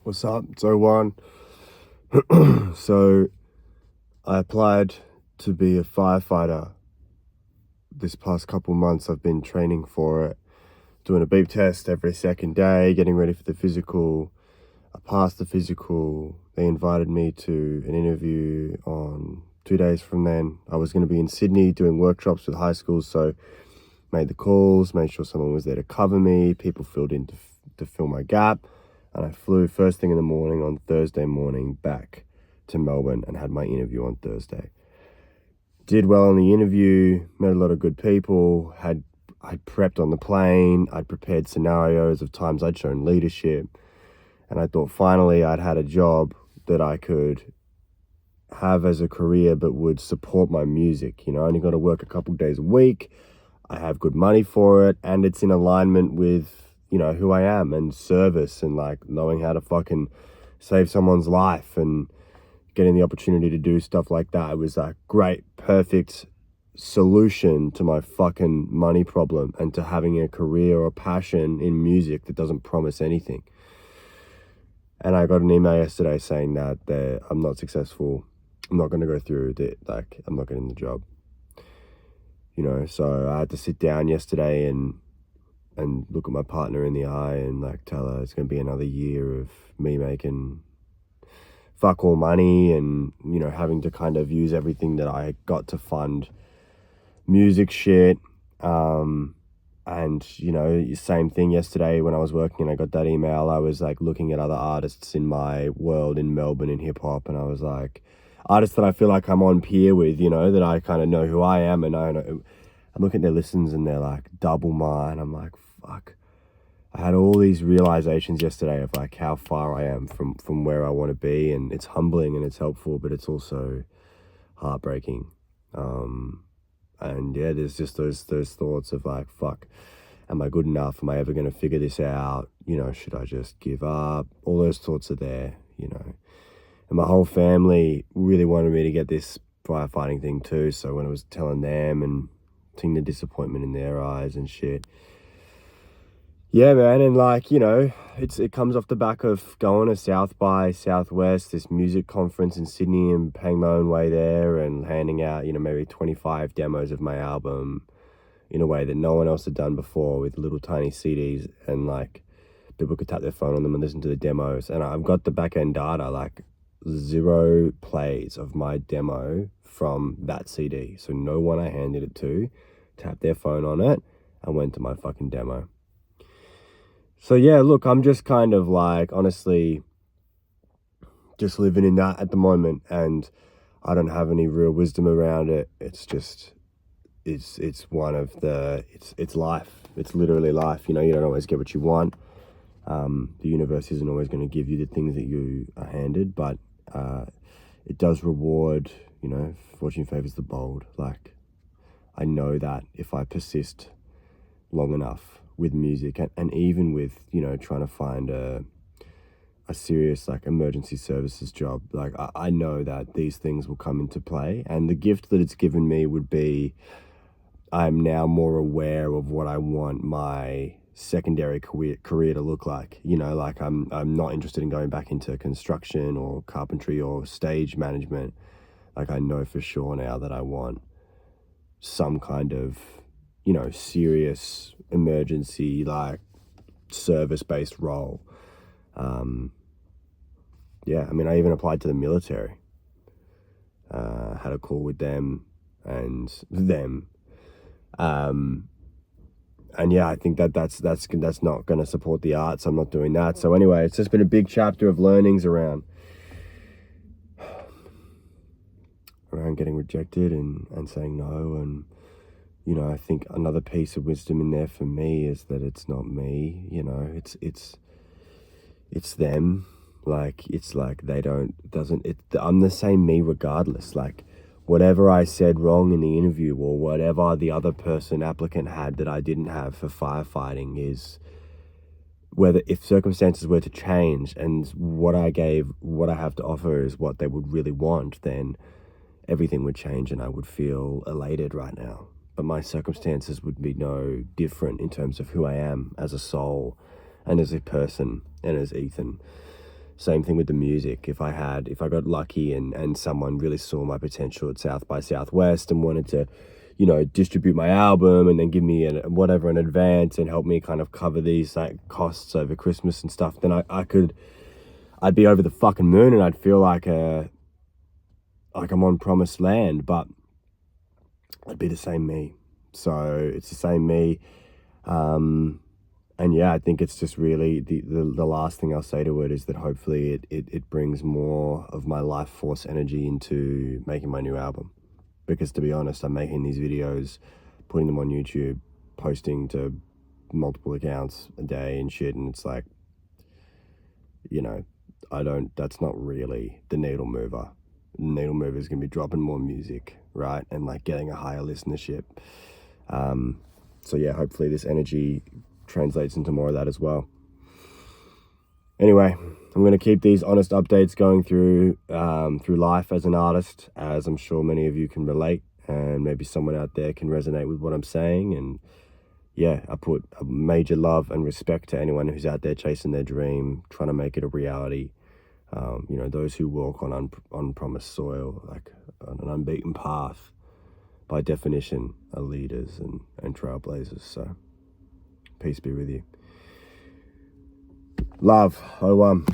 What's up? So Warren. So I applied to be a firefighter. This past couple months I've been training for it, doing a beep test every second day, getting ready for the physical. I passed the physical. They invited me to an interview on 2 days from then. I was going to be in Sydney doing workshops with high schools, so made the calls, made sure someone was there to cover me. People filled in to fill my gap. And I flew first thing in the morning on Thursday morning back to Melbourne and had my interview on Thursday. Did well in the interview, met a lot of good people, I'd prepped on the plane, I'd prepared scenarios of times I'd shown leadership, and I thought finally I'd had a job that I could have as a career but would support my music. I only got to work a couple days a week, I have good money for it, and it's in alignment with who I am and service and like knowing how to fucking save someone's life and getting the opportunity to do stuff like that. It was a great, perfect solution to my fucking money problem and to having a career or passion in music that doesn't promise anything. And I got an email yesterday saying that I'm not successful. I'm not going to go through with it. Like, I'm not getting the job. So I had to sit down yesterday and look at my partner in the eye and like tell her it's going to be another year of me making fuck all money and having to kind of use everything that I got to fund music shit. And same thing yesterday when I was working and I got that email. I was like looking at other artists in my world in Melbourne in hip-hop, and I was like, artists that I feel like I'm on peer with, that I kind of know who I am, and I'm looking at their listens and they're like double mine. I'm like, fuck. I had all these realizations yesterday of like how far I am from where I want to be, and it's humbling and it's helpful, but it's also heartbreaking. And yeah, there's just those thoughts of like, fuck, am I good enough? Am I ever going to figure this out? Should I just give up? All those thoughts are there, And my whole family really wanted me to get this firefighting thing too. So when I was telling them and seeing the disappointment in their eyes and shit, yeah, man, and like, it comes off the back of going to South by Southwest, this music conference in Sydney, and paying my own way there and handing out, maybe 25 demos of my album in a way that no one else had done before with little tiny CDs, and like people could tap their phone on them and listen to the demos. And I've got the back end data, like 0 plays of my demo from that CD. So no one I handed it to tapped their phone on it and went to my fucking demo. So yeah, look, I'm just kind of like, honestly, just living in that at the moment, and I don't have any real wisdom around it. It's just, it's one of the, it's life. It's literally life. You don't always get what you want. The universe isn't always going to give you the things that you are handed, but it does reward, fortune favors the bold. Like, I know that if I persist long enough with music and even with trying to find a serious like emergency services job, like I know that these things will come into play, and the gift that it's given me would be I'm now more aware of what I want my secondary career to look like. Like I'm not interested in going back into construction or carpentry or stage management. Like I know for sure now that I want some kind of serious emergency like service-based role. Yeah, I mean, I even applied to the military. Had a call with them and and yeah, I think that's not going to support the arts. I'm not doing that. So anyway, it's just been a big chapter of learnings around getting rejected and saying no. And I think another piece of wisdom in there for me is that it's not me. It's them. Like, it's like I'm the same me regardless. Like, whatever I said wrong in the interview or whatever the other applicant had that I didn't have for firefighting is, whether if circumstances were to change and what I have to offer is what they would really want, then everything would change and I would feel elated right now. But my circumstances would be no different in terms of who I am as a soul and as a person and as Ethan. Same thing with the music. If I got lucky and someone really saw my potential at South by Southwest and wanted to, you know, distribute my album and then give me whatever in advance and help me kind of cover these like costs over Christmas and stuff, then I'd be over the fucking moon, and I'd feel like I'm on promised land. But it'd be the same me. So it's the same me. And yeah, I think it's just really the last thing I'll say to it is that hopefully it brings more of my life force energy into making my new album. Because to be honest, I'm making these videos, putting them on YouTube, posting to multiple accounts a day and shit, and it's like, you know, that's not really the needle mover. The needle mover is going to be dropping more music, right? And like getting a higher listenership. So yeah, hopefully this energy translates into more of that as well. Anyway, I'm going to keep these honest updates going through life as an artist, as I'm sure many of you can relate, and maybe someone out there can resonate with what I'm saying. And yeah, I put a major love and respect to anyone who's out there chasing their dream, trying to make it a reality. You know, those who walk on unpromised soil, like on an unbeaten path, by definition, are leaders and trailblazers. So peace be with you. Love, OM.